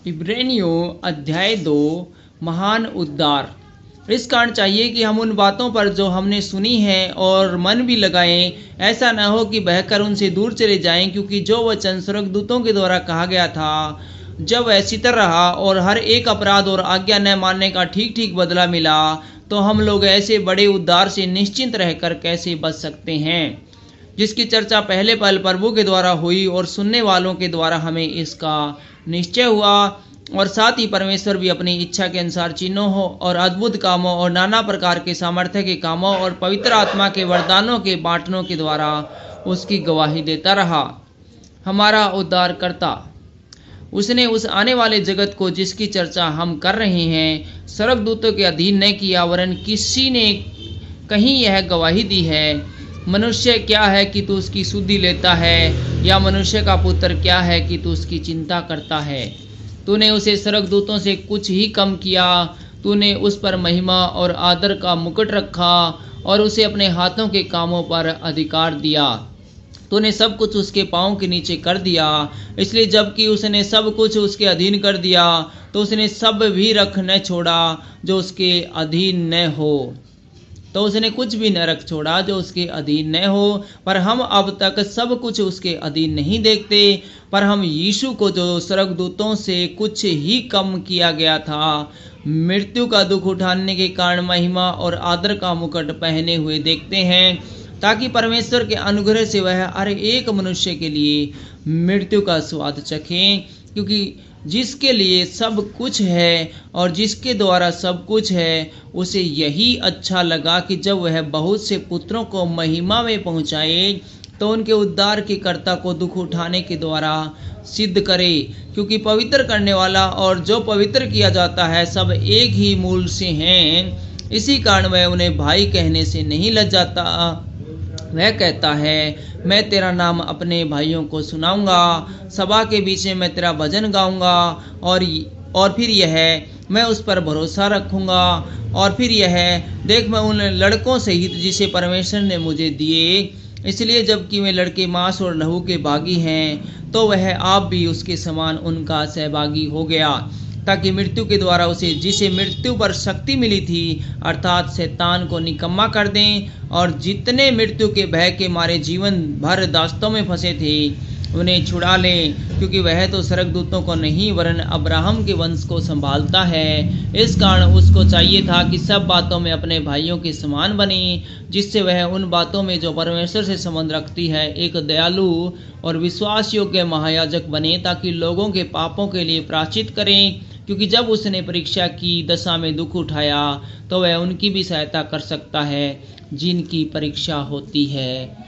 इब्रानियों अध्याय 2 महान उद्धार। इस कारण चाहिए कि हम उन बातों पर जो हमने सुनी है और मन भी लगाएं, ऐसा न हो कि बहकर उनसे दूर चले जाएं, क्योंकि जो वचन स्वर्गदूतों के द्वारा कहा गया था जब वह सितर रहा और हर एक अपराध और आज्ञा न मानने का ठीक ठीक बदला मिला, तो हम लोग ऐसे बड़े उद्धार से निश्चिंत रहकर कैसे बच सकते हैं, जिसकी चर्चा पहले पल प्रभु के द्वारा हुई और सुनने वालों के द्वारा हमें इसका निश्चय हुआ। और साथ ही परमेश्वर भी अपनी इच्छा के अनुसार चिन्हों और अद्भुत कामों और नाना प्रकार के सामर्थ्य के कामों और पवित्र आत्मा के वरदानों के बांटनों के द्वारा उसकी गवाही देता रहा। हमारा उद्धारकर्ता, उसने उस आने वाले जगत को जिसकी चर्चा हम कर रहे हैं स्वर्गदूतों के अधीन न किया, वरन किसी ने कहीं यह गवाही दी है, मनुष्य क्या है कि तू उसकी सुधि लेता है, या मनुष्य का पुत्र क्या है कि तू उसकी चिंता करता है। तूने उसे स्वर्गदूतों से कुछ ही कम किया। तूने उस पर महिमा और आदर का मुकुट रखा और उसे अपने हाथों के कामों पर अधिकार दिया। तूने सब कुछ उसके पांव के नीचे कर दिया। इसलिए जबकि उसने सब कुछ उसके अधीन कर दिया, तो उसने सब भी रख न छोड़ा जो उसके अधीन न हो। तो उसने कुछ भी न रख छोड़ा जो उसके अधीन न हो। पर हम अब तक सब कुछ उसके अधीन नहीं देखते, पर हम यीशु को, जो स्वर्गदूतों से कुछ ही कम किया गया था, मृत्यु का दुख उठाने के कारण महिमा और आदर का मुकुट पहने हुए देखते हैं, ताकि परमेश्वर के अनुग्रह से वह हर एक मनुष्य के लिए मृत्यु का स्वाद चखें। क्योंकि जिसके लिए सब कुछ है और जिसके द्वारा सब कुछ है, उसे यही अच्छा लगा कि जब वह बहुत से पुत्रों को महिमा में पहुंचाए, तो उनके उद्धार के कर्ता को दुख उठाने के द्वारा सिद्ध करे। क्योंकि पवित्र करने वाला और जो पवित्र किया जाता है सब एक ही मूल से हैं। इसी कारण वह उन्हें भाई कहने से नहीं लजाता। वह कहता है, मैं तेरा नाम अपने भाइयों को सुनाऊंगा, सभा के बीच में मैं तेरा भजन गाऊंगा। और फिर यह, मैं उस पर भरोसा रखूंगा। और फिर यह, देख मैं उन लड़कों सहित जिसे परमेश्वर ने मुझे दिए, इसलिए जबकि वे लड़के मांस और लहू के भागी हैं, तो वह आप भी उसके समान उनका सहभागी हो गया, ताकि मृत्यु के द्वारा उसे, जिसे मृत्यु पर शक्ति मिली थी, अर्थात शैतान को निकम्मा कर दें, और जितने मृत्यु के भय के मारे जीवन भर दास्तों में फंसे थे उन्हें छुड़ा लें। क्योंकि वह तो स्वर्गदूतों को नहीं वरन अब्राहम के वंश को संभालता है। इस कारण उसको चाहिए था कि सब बातों में अपने भाइयों के समान बने, जिससे वह उन बातों में जो परमेश्वर से संबंध रखती है एक दयालु और विश्वास योग्य महायाजक बने, ताकि लोगों के पापों के लिए प्रायश्चित करें। क्योंकि जब उसने परीक्षा की दशा में दुख उठाया, तो वह उनकी भी सहायता कर सकता है जिनकी परीक्षा होती है।